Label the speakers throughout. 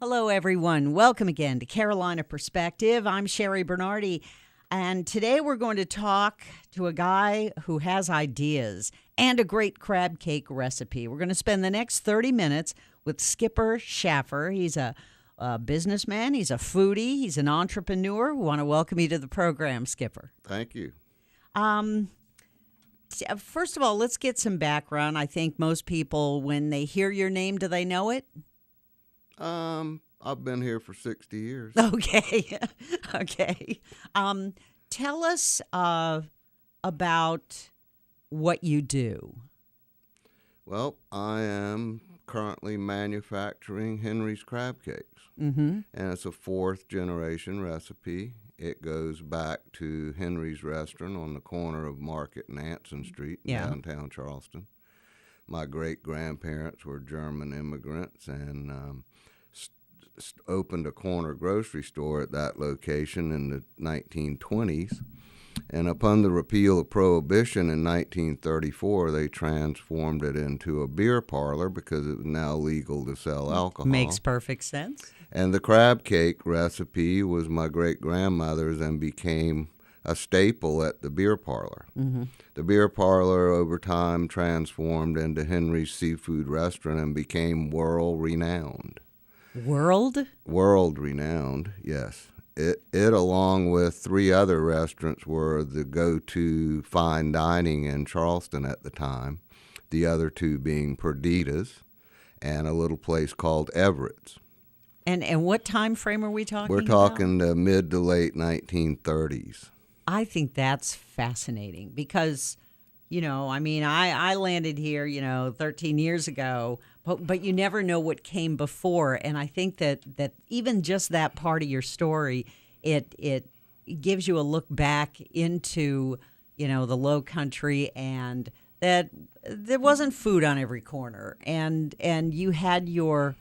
Speaker 1: Hello, everyone. Welcome again to Carolina Perspective. I'm Sheree Bernardi, and today we're going to talk to a guy who has ideas and a great crab cake recipe. We're going to spend the next 30 minutes with Skipper Shaffer. He's a businessman. He's a foodie. He's an entrepreneur. We want to welcome you to the program, Skipper.
Speaker 2: Thank you.
Speaker 1: First of all, let's get some background. I think most people, when they hear your name, do they know it?
Speaker 2: I've been here for 60 years.
Speaker 1: Okay. Okay. Tell us about what you do.
Speaker 2: Well, I am currently manufacturing Henry's crab cakes.
Speaker 1: Mm-hmm.
Speaker 2: And it's a fourth generation recipe. It goes back to Henry's restaurant on the corner of Market and Anson Street in downtown Charleston. My great-grandparents were German immigrants and opened a corner grocery store at that location in the 1920s. And upon the repeal of Prohibition in 1934, they transformed it into a beer parlor because it was now legal to sell alcohol.
Speaker 1: Makes perfect sense.
Speaker 2: And the crab cake recipe was my great-grandmother's and became a staple at the beer parlor.
Speaker 1: Mm-hmm.
Speaker 2: The beer parlor over time transformed into Henry's Seafood Restaurant and became world-renowned. World-renowned, yes. It along with three other restaurants, were the go-to fine dining in Charleston at the time, the other two being Perdita's and a little place called Everett's.
Speaker 1: And what time frame are we talking
Speaker 2: We're talking the mid to late 1930s.
Speaker 1: I think that's fascinating because, I landed here, 13 years ago, but you never know what came before. And I think that even just that part of your story, it gives you a look back into, the low country, and that there wasn't food on every corner. And you had your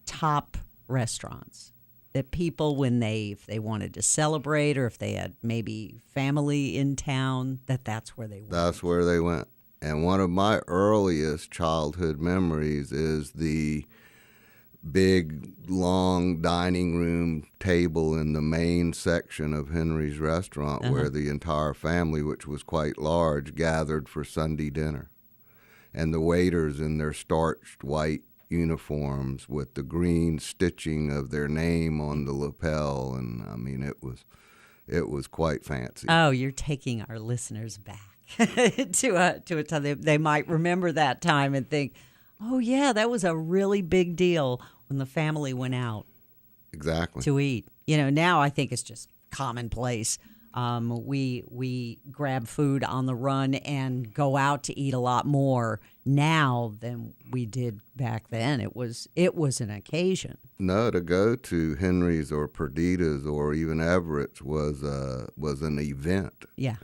Speaker 1: top restaurants that people, if they wanted to celebrate or if they had maybe family in town, that's where they went.
Speaker 2: That's where they went. And one of my earliest childhood memories is the big, long dining room table in the main section of Henry's restaurant where the entire family, which was quite large, gathered for Sunday dinner. And the waiters in their starched white uniforms with the green stitching of their name on the lapel. And, it was quite fancy.
Speaker 1: Oh, you're taking our listeners back. to a time they might remember that time and think, oh yeah, that was a really big deal when the family went out
Speaker 2: exactly
Speaker 1: to eat. Now I think it's just commonplace. We grab food on the run and go out to eat a lot more now than we did back then. It was an occasion.
Speaker 2: No, to go to Henry's or Perdita's or even Everett's was an event.
Speaker 1: Yeah.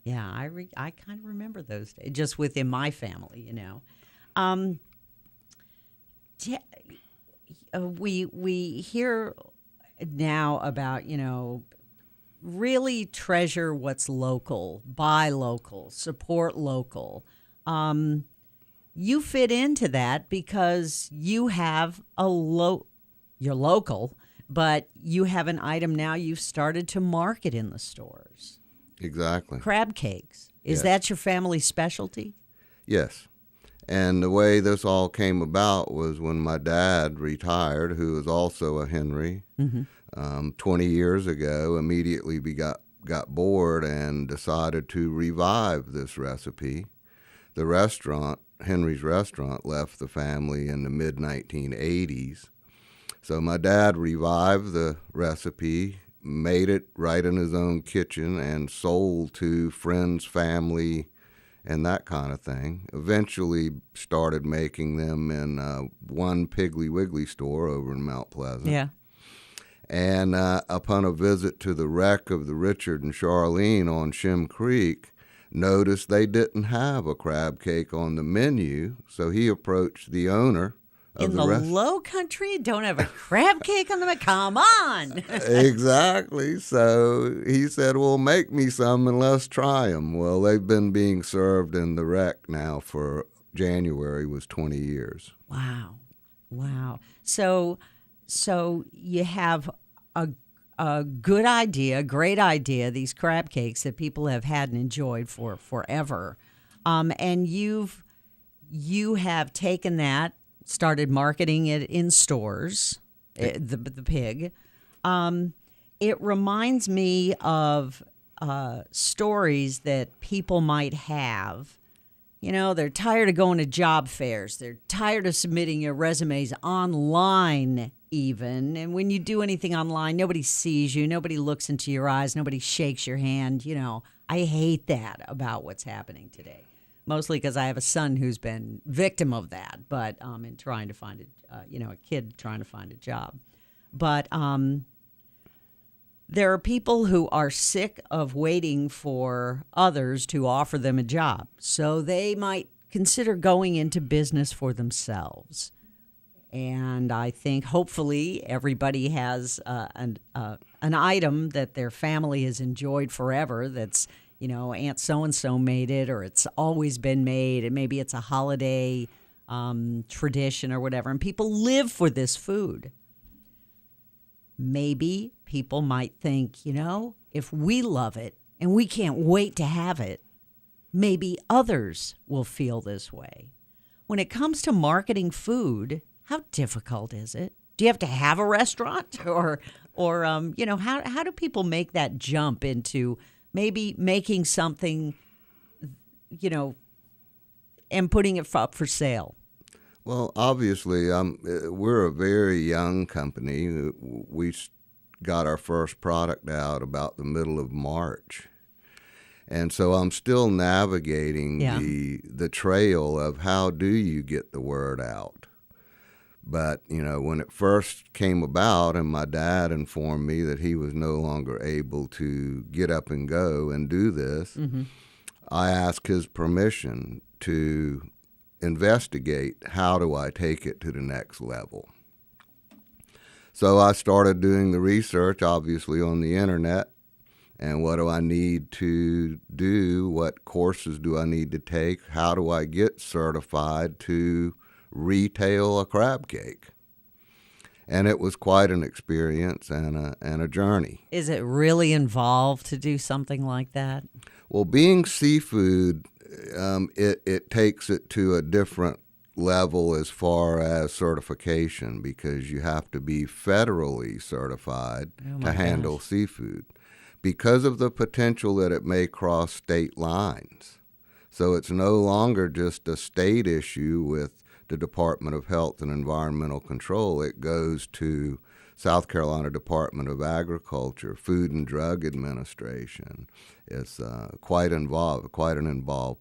Speaker 1: I kind of remember those days, just within my family, We hear now about, really treasure what's local, buy local, support local. You fit into that because you have you're local, but you have an item now you've started to market in the stores.
Speaker 2: Exactly.
Speaker 1: Crab cakes. Is that your family specialty?
Speaker 2: Yes. And the way this all came about was when my dad retired, who was also a Henry, 20 years ago, immediately got bored and decided to revive this recipe. The restaurant, Henry's Restaurant, left the family in the mid-1980s. So my dad revived the recipe, made it right in his own kitchen, and sold to friends, family, and that kind of thing. Eventually started making them in one Piggly Wiggly store over in Mount Pleasant.
Speaker 1: Yeah.
Speaker 2: And upon a visit to the wreck of the Richard and Charlene on Shim Creek, noticed they didn't have a crab cake on the menu, so he approached the owner
Speaker 1: in the low country, don't have a crab cake on the menu? Come on.
Speaker 2: Exactly. So he said, well, make me some and let's try them. Well, they've been being served in the wreck now for January was 20 years.
Speaker 1: Wow. Wow. So you have a good idea, great idea, these crab cakes that people have had and enjoyed for forever. And you have taken that, started marketing it in stores, the pig. It reminds me of stories that people might have. You know, they're tired of going to job fairs. They're tired of submitting your resumes online even. And when you do anything online, nobody sees you. Nobody looks into your eyes. Nobody shakes your hand. You know, I hate that about what's happening today. Mostly because I have a son who's been victim of that, but in trying to find a kid trying to find a job. But there are people who are sick of waiting for others to offer them a job, so they might consider going into business for themselves. And I think hopefully everybody has an item that their family has enjoyed forever that's, you know, Aunt so-and-so made it, or it's always been made, and maybe it's a holiday tradition or whatever, and people live for this food. Maybe people might think, you know, if we love it and we can't wait to have it, maybe others will feel this way. When it comes to marketing food, how difficult is it? Do you have to have a restaurant, or you know, how do people make that jump into maybe making something, you know, and putting it up for sale?
Speaker 2: Well, obviously, we're a very young company. We got our first product out about the middle of March. And so I'm still navigating the trail of how do you get the word out. But, you know, when it first came about and my dad informed me that he was no longer able to get up and go and do this, I asked his permission to investigate how do I take it to the next level. So I started doing the research, obviously, on the internet. And what do I need to do? What courses do I need to take? How do I get certified to retail a crab cake? And it was quite an experience and a journey.
Speaker 1: Is it really involved to do something like that?
Speaker 2: Well, being seafood, it takes it to a different level as far as certification, because you have to be federally certified to handle seafood because of the potential that it may cross state lines. So it's no longer just a state issue with the Department of Health and Environmental Control. It goes to South Carolina Department of Agriculture, Food and Drug Administration. It's quite an involved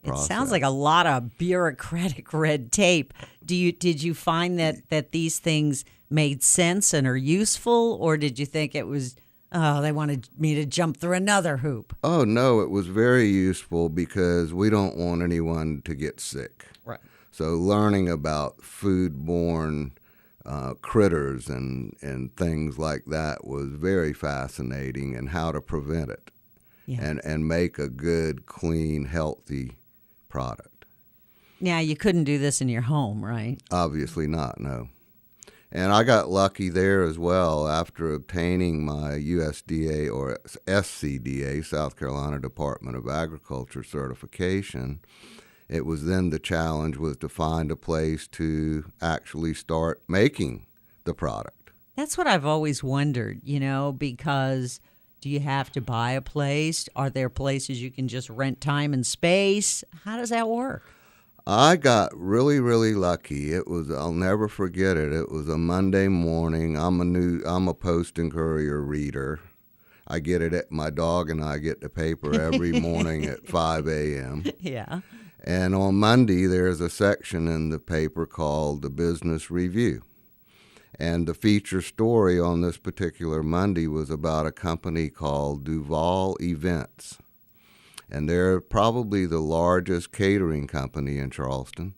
Speaker 2: process.
Speaker 1: It sounds like a lot of bureaucratic red tape. Did you find that these things made sense and are useful, or did you think it was, they wanted me to jump through another hoop?
Speaker 2: Oh, no, it was very useful because we don't want anyone to get sick.
Speaker 1: Right.
Speaker 2: So learning about foodborne critters and things like that was very fascinating, and how to prevent it and make a good, clean, healthy product.
Speaker 1: Now, you couldn't do this in your home, right?
Speaker 2: Obviously not, no. And I got lucky there as well. After obtaining my USDA or SCDA, South Carolina Department of Agriculture certification, it was then the challenge was to find a place to actually start making the product.
Speaker 1: That's what I've always wondered, you know, because do you have to buy a place? Are there places you can just rent time and space? How does that work?
Speaker 2: I got really, really lucky. I'll never forget it. It was a Monday morning. I'm a Post and Courier reader. I get it my dog and I get the paper every morning at 5 a.m.
Speaker 1: Yeah.
Speaker 2: And on Monday, there's a section in the paper called the Business Review. And the feature story on this particular Monday was about a company called Duval Events. And they're probably the largest catering company in Charleston.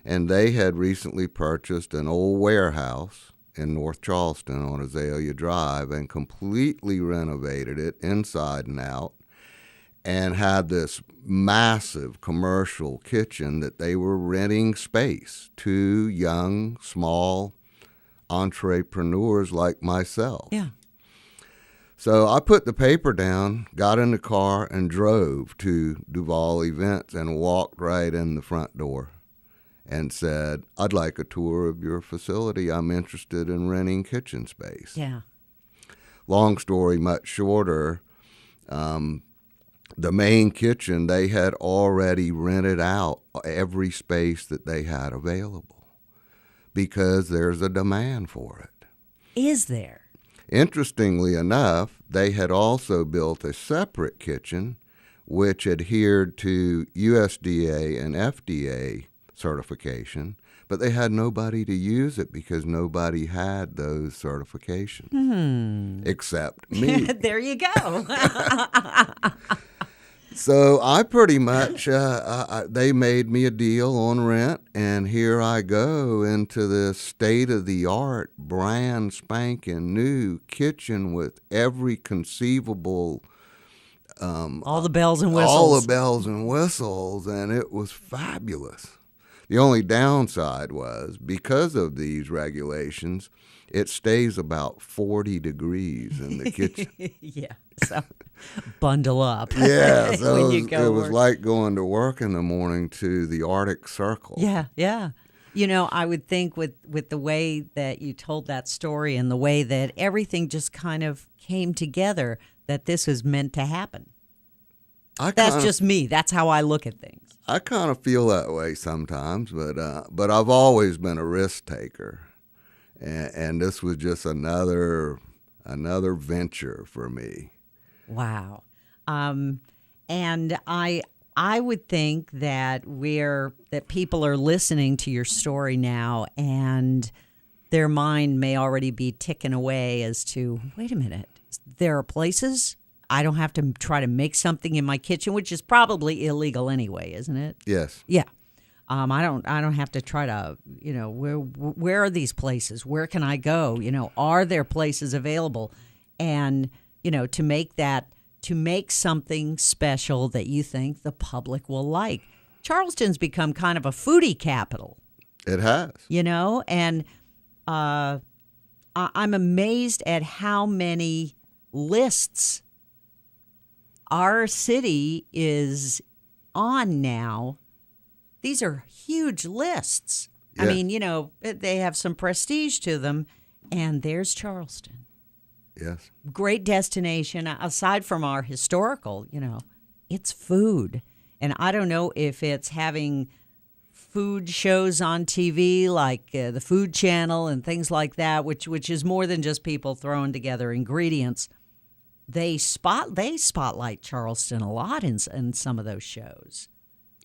Speaker 2: And they had recently purchased an old warehouse in North Charleston on Azalea Drive and completely renovated it inside and out, and had this massive commercial kitchen that they were renting space to young, small entrepreneurs like myself.
Speaker 1: Yeah.
Speaker 2: So I put the paper down, got in the car, and drove to Duval Events and walked right in the front door and said, I'd like a tour of your facility. I'm interested in renting kitchen space.
Speaker 1: Yeah.
Speaker 2: Long story much shorter, the main kitchen, they had already rented out every space that they had available because there's a demand for it.
Speaker 1: Is there?
Speaker 2: Interestingly enough, they had also built a separate kitchen which adhered to USDA and FDA certification, but they had nobody to use it because nobody had those certifications except me.
Speaker 1: There you go.
Speaker 2: So I pretty much, they made me a deal on rent, and here I go into this state-of-the-art, brand spanking new kitchen with every conceivable...
Speaker 1: all the bells and whistles.
Speaker 2: All the bells and whistles, and it was fabulous. The only downside was, because of these regulations, it stays about 40 degrees in the kitchen.
Speaker 1: Yeah, so bundle up.
Speaker 2: Yeah, so
Speaker 1: when you go
Speaker 2: it was
Speaker 1: work.
Speaker 2: like going to work in the morning to the Arctic Circle.
Speaker 1: Yeah, yeah. You know, I would think with the way that you told that story and the way that everything just kind of came together, that this was meant to happen. That's just me. That's how I look at things.
Speaker 2: I kind of feel that way sometimes, but I've always been a risk taker, and this was just another venture for me.
Speaker 1: Wow. And I would think that people are listening to your story now, and their mind may already be ticking away as to, wait a minute, there are places I don't have to try to make something in my kitchen, which is probably illegal anyway, isn't it?
Speaker 2: Yes.
Speaker 1: Yeah. I don't have to try to, where are these places? Where can I go? Are there places available? And, to make something special that you think the public will like. Charleston's become kind of a foodie capital.
Speaker 2: It has.
Speaker 1: And I'm amazed at how many lists our city is on now. These are huge lists.
Speaker 2: Yes.
Speaker 1: I mean, they have some prestige to them, and there's Charleston.
Speaker 2: Yes.
Speaker 1: Great destination. Aside from our historical, it's food. And I don't know if it's having food shows on TV like the Food Channel and things like that, which is more than just people throwing together ingredients. They spotlight Charleston a lot in some of those shows.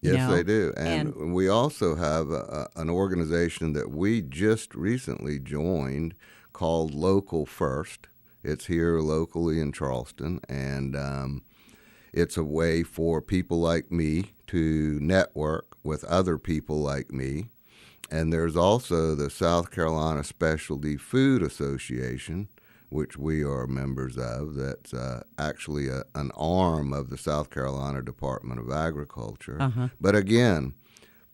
Speaker 2: Yes, they do. And we also have an organization that we just recently joined called Local First. It's here locally in Charleston, and it's a way for people like me to network with other people like me. And there's also the South Carolina Specialty Food Association, which we are members of. That's actually an arm of the South Carolina Department of Agriculture. Uh-huh. But again,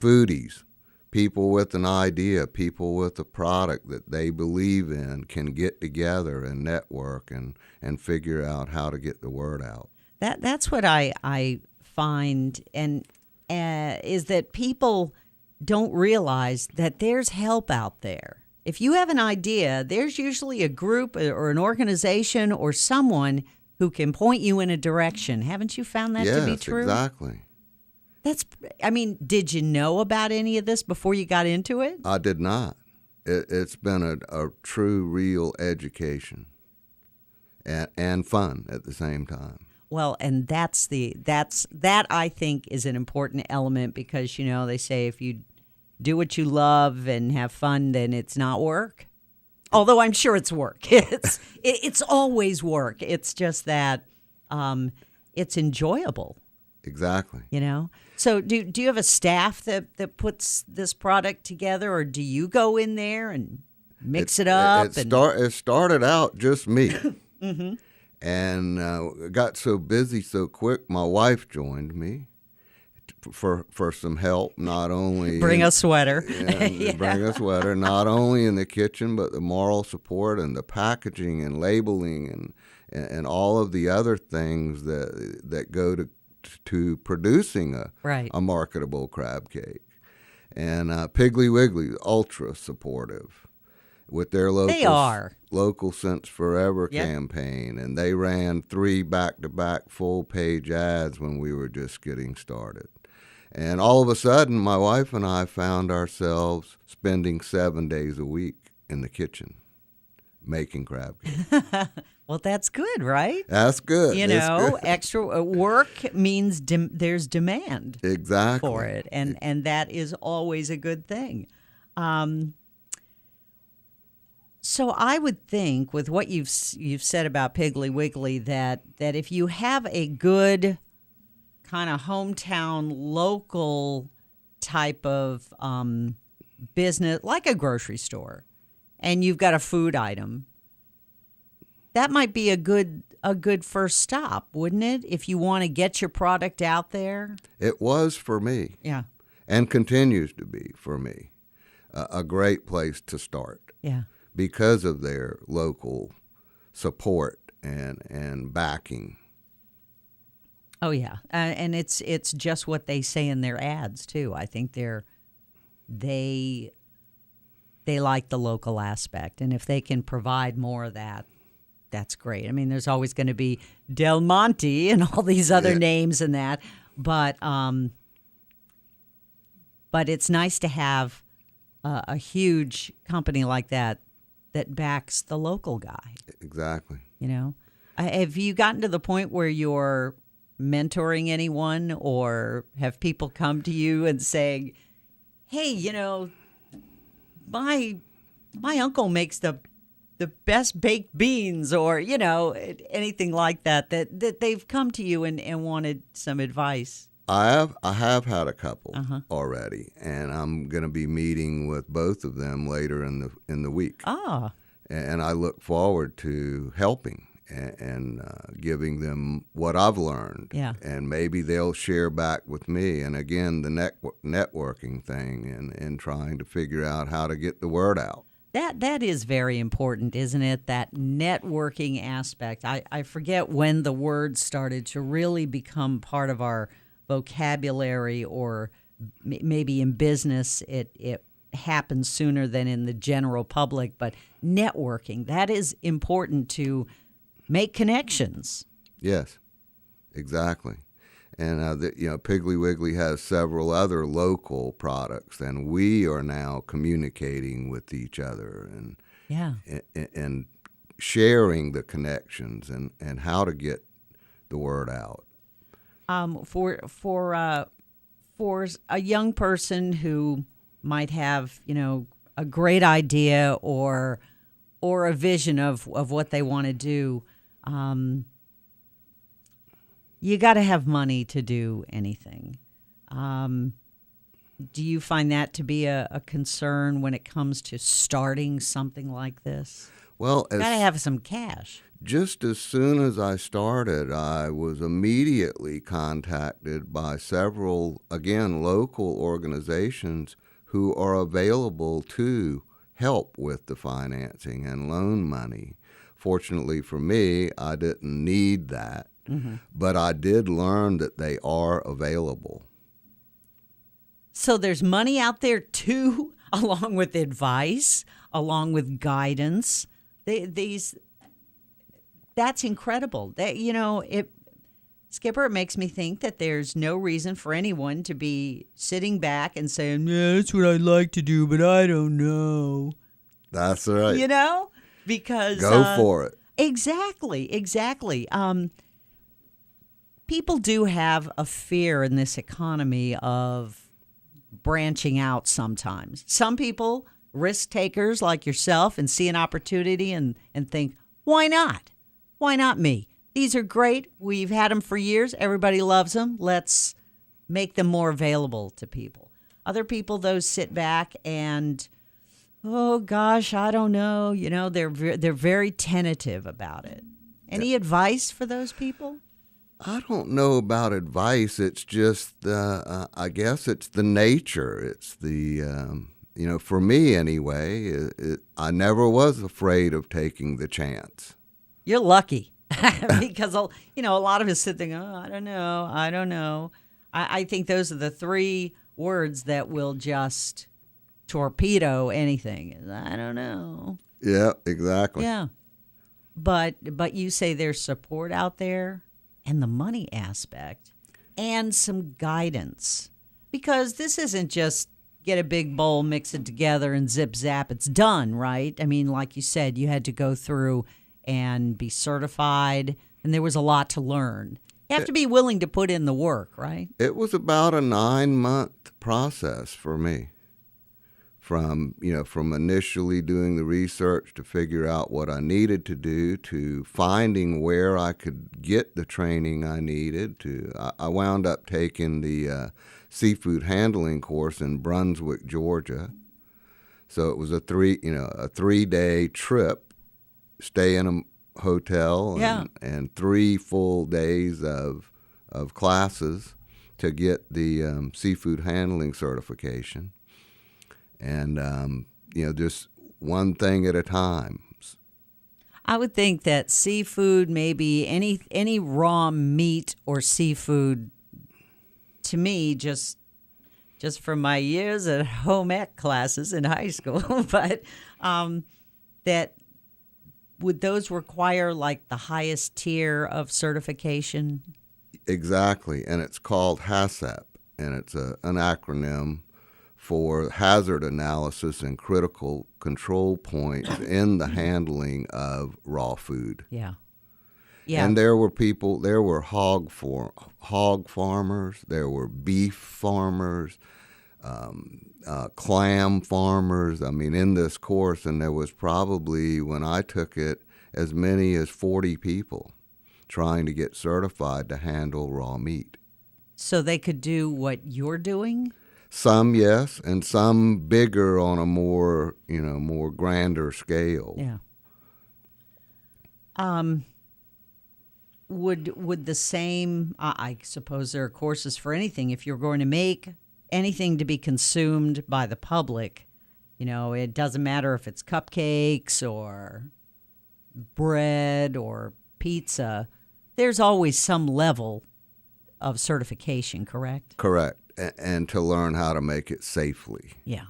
Speaker 2: foodies, people with an idea, people with a product that they believe in can get together and network and figure out how to get the word out.
Speaker 1: That's what I find, and is that people don't realize that there's help out there. If you have an idea, there's usually a group or an organization or someone who can point you in a direction. Haven't you found that to be true?
Speaker 2: Yes, exactly.
Speaker 1: Did you know about any of this before you got into it?
Speaker 2: I did not. It's been a true, real education and fun at the same time.
Speaker 1: Well, and that I think is an important element because, they say if you do what you love and have fun, then it's not work. Although I'm sure it's work. It's always work. It's just that it's enjoyable.
Speaker 2: Exactly.
Speaker 1: So do you have a staff that puts this product together, or do you go in there and mix it up?
Speaker 2: It started out just me.
Speaker 1: Mm-hmm.
Speaker 2: And got so busy so quick, my wife joined me for some help, not only
Speaker 1: bring a sweater,
Speaker 2: bring a sweater, not only in the kitchen, but the moral support and the packaging and labeling and all of the other things that go to producing a marketable crab cake. And Piggly Wiggly, ultra supportive with their local Since Forever campaign, and they ran 3 back-to-back full-page ads when we were just getting started. And all of a sudden, my wife and I found ourselves spending 7 days a week in the kitchen making crab cake.
Speaker 1: Well, that's good, right?
Speaker 2: That's good.
Speaker 1: Good. Extra work means there's demand
Speaker 2: for
Speaker 1: it, and that is always a good thing. So I would think, with what you've said about Piggly Wiggly, that if you have a good kind of hometown, local type of business, like a grocery store, and you've got a food item, that might be a good first stop, wouldn't it? If you want to get your product out there.
Speaker 2: It was for me.
Speaker 1: Yeah.
Speaker 2: And continues to be for me a great place to start.
Speaker 1: Yeah.
Speaker 2: Because of their local support and backing.
Speaker 1: Oh yeah, and it's just what they say in their ads too. I think they like the local aspect, and if they can provide more of that, that's great. I mean, there's always going to be Del Monte and all these other names and that, but it's nice to have a huge company like that backs the local guy.
Speaker 2: Exactly.
Speaker 1: Have you gotten to the point where you're mentoring anyone, or have people come to you and saying, hey, my uncle makes the best baked beans, or, anything like that they've come to you and wanted some advice?
Speaker 2: I have had a couple already, and I'm going to be meeting with both of them later in the week. And I look forward to helping and giving them what I've learned.
Speaker 1: Yeah.
Speaker 2: And maybe they'll share back with me. And again, the networking thing and trying to figure out how to get the word out.
Speaker 1: That is very important, isn't it? That networking aspect. I forget when the word started to really become part of our vocabulary, or maybe in business it happens sooner than in the general public, but networking, that is important to make connections.
Speaker 2: Yes, exactly. And Piggly Wiggly has several other local products, and we are now communicating with each other and sharing the connections and how to get the word out. For a young person who might have, a great idea or a vision of what they want to do, you got to have money to do anything. Do you find that to be a concern when it comes to starting something like this? Well,
Speaker 1: got to have some cash.
Speaker 2: Just as soon as I started, I was immediately contacted by several, again, local organizations who are available to help with the financing and loan money. Fortunately for me, I didn't need that, but I did learn that they are available.
Speaker 1: So there's money out there too, along with advice, along with guidance. That's incredible. Skipper, it makes me think that there's no reason for anyone to be sitting back and saying, yeah, that's what I'd like to do, but I don't know.
Speaker 2: That's right.
Speaker 1: Because
Speaker 2: go for it.
Speaker 1: Exactly. People do have a fear in this economy of branching out sometimes. Some people, risk takers like yourself, and see an opportunity and think, why not? Why not me? These are great. We've had them for years. Everybody loves them. Let's make them more available to people. Other people, those sit back and, oh gosh, I don't know. They're very tentative about it. Any advice for those people?
Speaker 2: I don't know about advice. It's just, I guess it's the nature. It's the, for me anyway, I never was afraid of taking the chance.
Speaker 1: You're lucky because, a lot of us sit there, I don't know. I think those are the three words that will just torpedo anything. I don't know.
Speaker 2: Yeah, exactly.
Speaker 1: Yeah. But you say there's support out there and the money aspect and some guidance, because this isn't just get a big bowl, mix it together and zip zap, it's done, right? I mean, like you said, you had to go through and be certified, and there was a lot to learn. You have to be willing to put in the work, right?
Speaker 2: It was about a 9-month process for me. From initially doing the research to figure out what I needed to do, to finding where I could get the training I needed. I wound up taking the seafood handling course in Brunswick, Georgia. So it was a 3-day trip, stay in a hotel, and 3 full days of classes to get the seafood handling certification. And, just one thing at a time.
Speaker 1: I would think that seafood, maybe any raw meat or seafood, to me, just from my years at home ec classes in high school, but that would those require like the highest tier of certification?
Speaker 2: Exactly, and it's called HACCP, and it's an acronym for hazard analysis and critical control points in the handling of raw food.
Speaker 1: Yeah.
Speaker 2: And there were hog farmers, there were beef farmers, clam farmers. I mean, in this course, and there was probably, when I took it, as many as 40 people trying to get certified to handle raw meat.
Speaker 1: So they could do what you're doing?
Speaker 2: Some, yes, and some bigger on a more grander scale.
Speaker 1: Yeah. Would the same, I suppose there are courses for anything. If you're going to make anything to be consumed by the public, it doesn't matter if it's cupcakes or bread or pizza, there's always some level of certification, correct?
Speaker 2: Correct. And to learn how to make it safely.
Speaker 1: Yeah.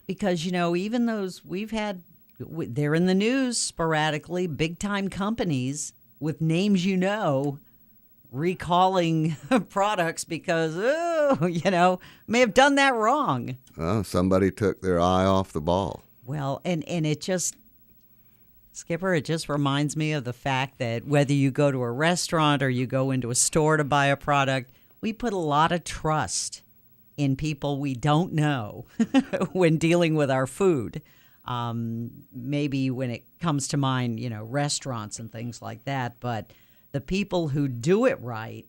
Speaker 1: Because, even those they're in the news sporadically, big-time companies with names recalling products because, may have done that wrong.
Speaker 2: Well, somebody took their eye off the ball.
Speaker 1: Well, and it just, Skipper, it just reminds me of the fact that whether you go to a restaurant or you go into a store to buy a product, we put a lot of trust in people we don't know when dealing with our food. Maybe when it comes to mind, restaurants and things like that. But the people who do it right,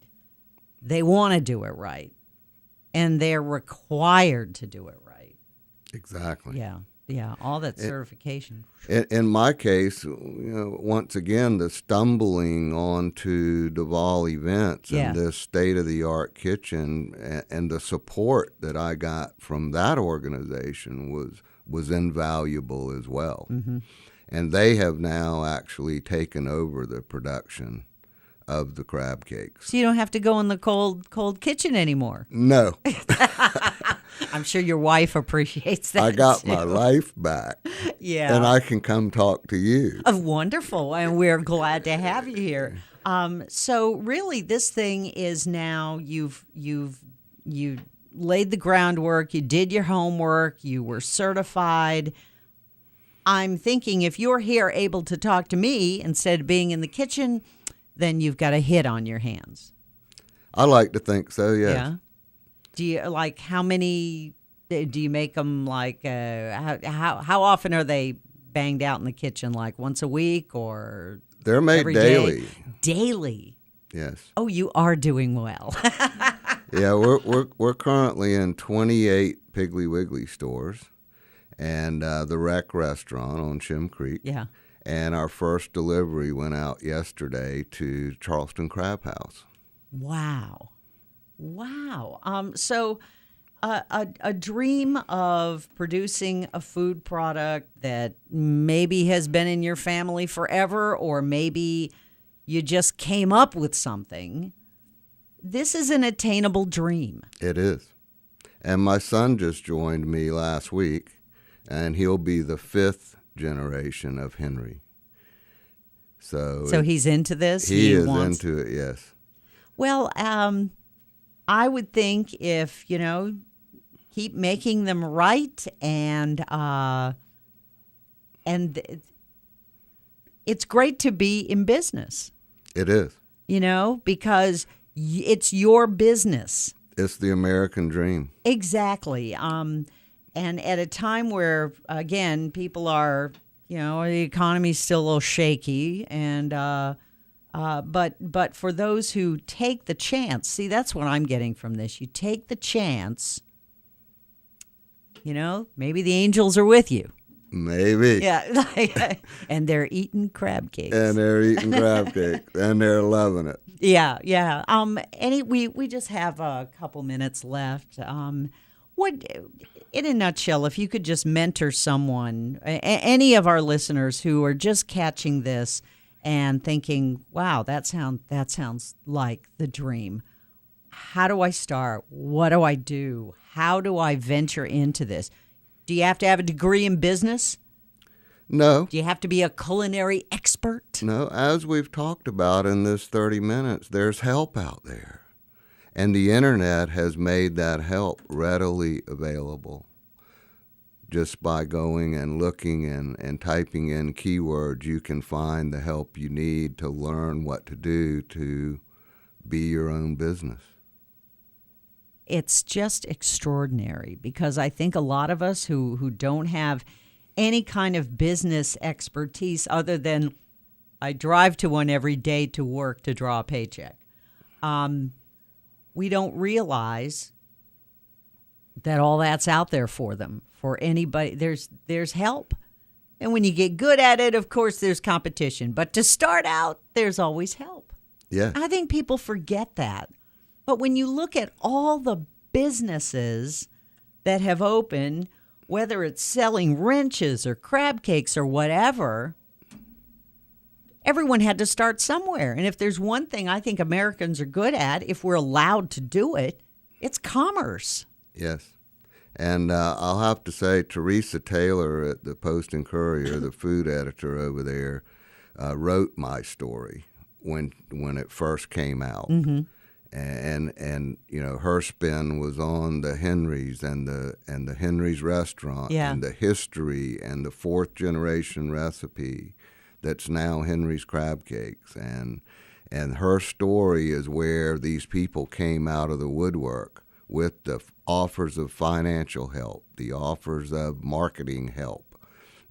Speaker 1: they want to do it right. And they're required to do it right.
Speaker 2: Exactly.
Speaker 1: Yeah. Yeah, all that certification.
Speaker 2: In my case, once again, the stumbling onto Duval Events and this state-of-the-art kitchen and the support that I got from that organization was invaluable as well. Mm-hmm. And they have now actually taken over the production of the crab cakes.
Speaker 1: So you don't have to go in the cold kitchen anymore.
Speaker 2: No.
Speaker 1: I'm sure your wife appreciates that.
Speaker 2: I got
Speaker 1: too.
Speaker 2: My life back.
Speaker 1: Yeah.
Speaker 2: And I can come talk to you.
Speaker 1: Wonderful. And we're glad to have you here. So really this thing is now you laid the groundwork, you did your homework, you were certified. I'm thinking if you're here able to talk to me instead of being in the kitchen, then you've got a hit on your hands.
Speaker 2: I like to think so, yes.
Speaker 1: Yeah. Do you how many do you make them how often are they banged out in the kitchen, like once a week or
Speaker 2: they're made
Speaker 1: every
Speaker 2: daily.
Speaker 1: Day? Daily.
Speaker 2: Yes.
Speaker 1: Oh, you are doing well.
Speaker 2: Yeah, we're currently in 28 Piggly Wiggly stores and the Rec restaurant on Shim Creek.
Speaker 1: Yeah.
Speaker 2: And our first delivery went out yesterday to Charleston Crab House.
Speaker 1: Wow. So a dream of producing a food product that maybe has been in your family forever, or maybe you just came up with something. This is an attainable dream.
Speaker 2: It is. And my son just joined me last week, and he'll be the 5th generation of Henry. So
Speaker 1: he's into this?
Speaker 2: He is into it, yes.
Speaker 1: Well, I would think if, keep making them right, and it's great to be in business.
Speaker 2: It is.
Speaker 1: Because it's your business.
Speaker 2: It's the American dream.
Speaker 1: Exactly. And at a time where, again, people are, the economy's still a little shaky, and but for those who take the chance, see, that's what I'm getting from this. You take the chance. Maybe the angels are with you.
Speaker 2: Maybe.
Speaker 1: Yeah. And they're eating crab cakes.
Speaker 2: And they're loving it.
Speaker 1: Yeah. We just have a couple minutes left. What, in a nutshell, if you could just mentor someone, any of our listeners who are just catching this and thinking, wow, that sounds like the dream. How do I start? What do I do? How do I venture into this? Do you have to have a degree in business?
Speaker 2: No.
Speaker 1: Do you have to be a culinary expert?
Speaker 2: No. As we've talked about in this 30 minutes, there's help out there. And the internet has made that help readily available. Just by going and looking and typing in keywords, you can find the help you need to learn what to do to be your own business.
Speaker 1: It's just extraordinary, because I think a lot of us who don't have any kind of business expertise other than I drive to one every day to work to draw a paycheck, we don't realize that all that's out there for them. For anybody, there's help. And when you get good at it, of course, there's competition. But to start out, there's always help.
Speaker 2: Yeah.
Speaker 1: I think people forget that. But when you look at all the businesses that have opened, whether it's selling wrenches or crab cakes or whatever, everyone had to start somewhere. And if there's one thing I think Americans are good at, if we're allowed to do it, it's commerce.
Speaker 2: Yes. And I'll have to say, Teresa Taylor at the Post and Courier, the food editor over there, wrote my story when it first came out. Mm-hmm. And her spin was on the Henrys and the Henrys restaurant, and the history and the 4th generation recipe that's now Henry's Crab Cakes. And her story is where these people came out of the woodwork with the offers of financial help, the offers of marketing help.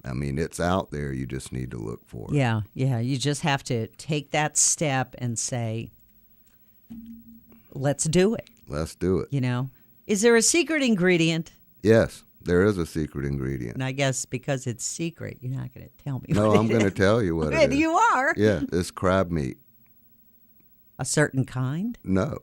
Speaker 2: I mean, it's out there. You just need to look for it.
Speaker 1: Yeah. You just have to take that step and say, let's do it.
Speaker 2: Let's do it.
Speaker 1: Is there a secret ingredient?
Speaker 2: Yes, there is a secret ingredient.
Speaker 1: And I guess because it's secret, you're not going to tell me.
Speaker 2: No, I'm going to tell you what it is.
Speaker 1: You are?
Speaker 2: Yeah, it's crab meat.
Speaker 1: A certain kind?
Speaker 2: No.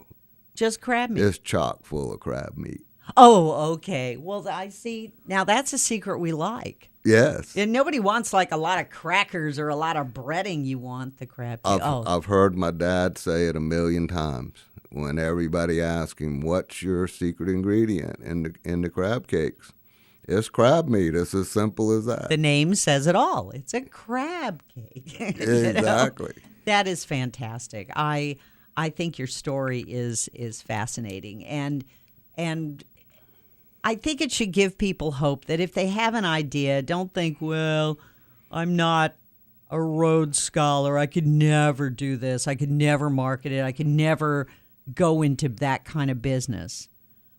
Speaker 1: Just crab meat?
Speaker 2: It's chock full of crab meat.
Speaker 1: Oh, okay. Well, I see. Now, that's a secret we like.
Speaker 2: Yes.
Speaker 1: And nobody wants like a lot of crackers or a lot of breading. You want the crab meat.
Speaker 2: I've heard my dad say it 1,000,000 times when everybody asks him, what's your secret ingredient in the crab cakes? It's crab meat. It's as simple as that.
Speaker 1: The name says it all. It's a crab cake.
Speaker 2: Exactly.
Speaker 1: That is fantastic. I think your story is fascinating, and I think it should give people hope that if they have an idea, don't think, well, I'm not a Rhodes Scholar. I could never do this. I could never market it. I could never go into that kind of business.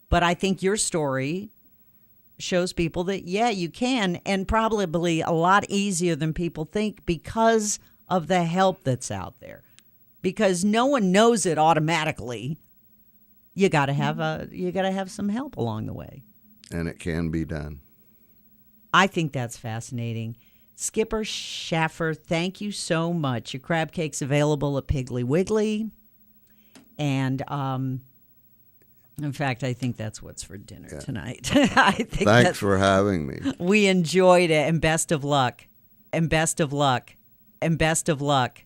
Speaker 1: But I think your story shows people that, yeah, you can, and probably a lot easier than people think because of the help that's out there. Because no one knows it automatically. You got to have some help along the way.
Speaker 2: And it can be done.
Speaker 1: I think that's fascinating. Skipper Shaffer, thank you so much. Your crab cake's available at Piggly Wiggly. And in fact, I think that's what's for dinner tonight. I think
Speaker 2: Thanks for having me.
Speaker 1: We enjoyed it, and best of luck. And best of luck. And best of luck.